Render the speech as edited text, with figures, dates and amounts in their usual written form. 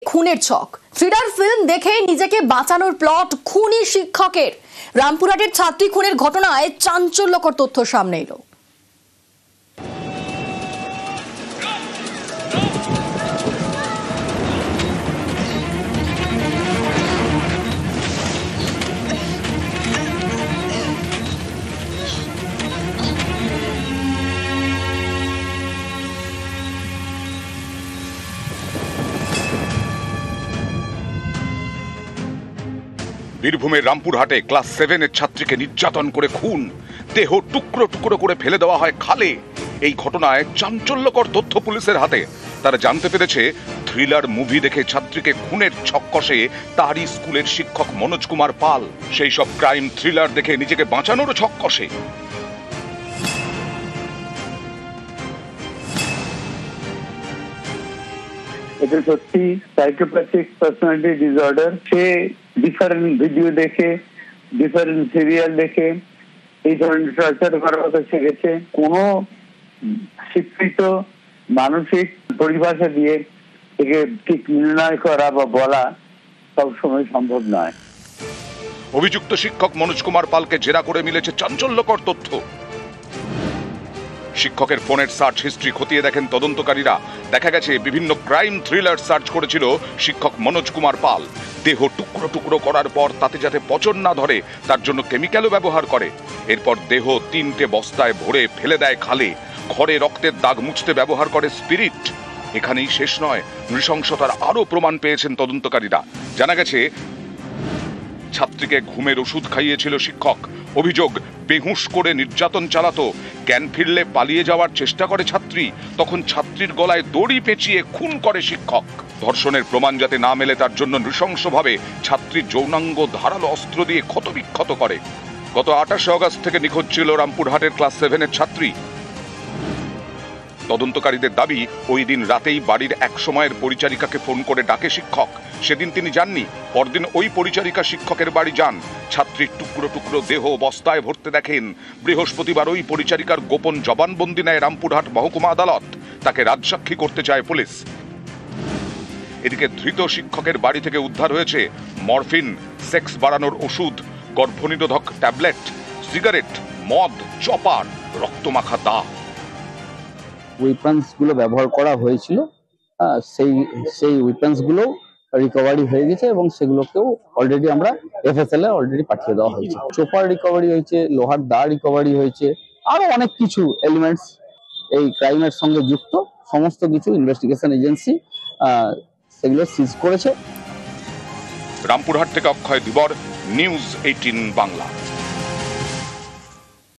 খুনের ছক thriller film দেখে নিজেকে বাঁচানোর প্লট খুনি শিক্ষকের। রামপুরহাটের ছাত্রী খুনের ঘটনায় চাঞ্চল্যকর তথ্য সামনে এলো। বীরভূমের রামপুরহাটে ক্লাস 7-এর ছাত্রীকে নির্যাতন করে খুন, দেহ টুকরো টুকরো করে ফেলে দেওয়া হয় খালে। এই ঘটনায় চাঞ্চল্যকর তথ্য পুলিশের হাতে। তারা জানতে পেরেছে থ্রিলার মুভি দেখে ছাত্রীকে খুনের ছক কষে তারই স্কুলের শিক্ষক মনোজ কুমার পাল। সেই সব ক্রাইম থ্রিলার দেখে নিজেকে বাঁচানোর ছক কষে। এটা সত্যি সাইকোপ্যাথিক পার্সোনালিটি ডিসঅর্ডার। সে ডিফারেন্ট ভিডিও দেখে, ডিফারেন্ট সিরিয়াল দেখে এই ধরনের টর্চার করার কথা শিখেছে। কোনো শিক্ষিত মানসিক পরিভাষা দিয়ে একে ঠিক নির্ণয় করা বা বলা সবসময় সম্ভব নয়। অভিযুক্ত শিক্ষক মনোজ কুমার পালকে জেরা করে মিলেছে চাঞ্চল্যকর তথ্য। শিক্ষকের ফোনের সার্চ হিস্ট্রি খতিয়ে দেখেন তদন্তকারীরা। দেখা গেছে বিভিন্ন ক্রাইম থ্রিলার সার্চ করেছিল শিক্ষক মনোজ কুমার পাল। দেহ টুকরো টুকরো করার পর তাতে যাতে পচন না ধরে তার জন্য কেমিক্যালও ব্যবহার করে। এরপর দেহ 3টে বস্তায় ভরে ফেলে দেয় খালে। ঘরে রক্তের দাগ মুছতে ব্যবহার করে স্পিরিট। এখানেই শেষ নয়, নৃশংসতার আরো প্রমাণ পেয়েছেন তদন্তকারীরা। জানা গেছে ছাত্রীকে ঘুমের ওষুধ খাইয়েছিল শিক্ষক। অভিযোগ, বেহুঁশ করে নির্যাতন চালাতো। জ্ঞান ফিরলে পালিয়ে যাওয়ার চেষ্টা করে ছাত্রী, তখন ছাত্রীর গলায় দড়ি পেঁচিয়ে খুন করে শিক্ষক। ধর্ষণের প্রমাণ যাতে না মেলে তার জন্য নৃশংসভাবে ছাত্রীর যৌনাঙ্গ ধারালো অস্ত্র দিয়ে ক্ষতবিক্ষত করে। গত 28 অগস্ট থেকে নিখোঁজ ছিল রামপুরহাটের ক্লাস 7-এর ছাত্রী। তদন্তকারীদের দাবি, ওই দিন রাতেই বাড়ির এক সময়ের পরিচারিকাকে ফোন করে ডাকে শিক্ষক। সেদিন তিনি যাননি। পরদিন ওই পরিচারিকা শিক্ষকের বাড়ি যান। ছাত্রীর টুকরো টুকরো দেহ বস্তায় ভরতে দেখেন। বৃহস্পতিবার ওই পরিচারিকার গোপন জবানবন্দি নেয় রামপুরহাট মহকুমা আদালত। তাকে রাজসাক্ষী করতে চায় পুলিশ। এদিকে ধৃত শিক্ষকের বাড়ি থেকে উদ্ধার হয়েছে মরফিন, সেক্স বাড়ানোর ওষুধ, গর্ভনিরোধক ট্যাবলেট, সিগারেট, মদ, চপার, রক্তমাখা দা। ওয়েপন্স গুলো ব্যবহার করা হয়েছিল, সেই ওয়েপন্স গুলো রিকভারি হয়ে গেছে এবং সেগুলোকেও অলরেডি আমরা এফএসএল এ অলরেডি পাঠিয়ে দেওয়া হয়েছে। চোপার রিকভারি হয়েছে, লোহার দা রিকভারি হয়েছে, আরো অনেক কিছু এলিমেন্টস এই ক্রাইমের সঙ্গে যুক্ত সমস্ত কিছু ইনভেস্টিগেশন এজেন্সি সেগুলো সিজ করেছে। রামপুরহাট থেকে অক্ষয় দিবর, নিউজ 18 বাংলা।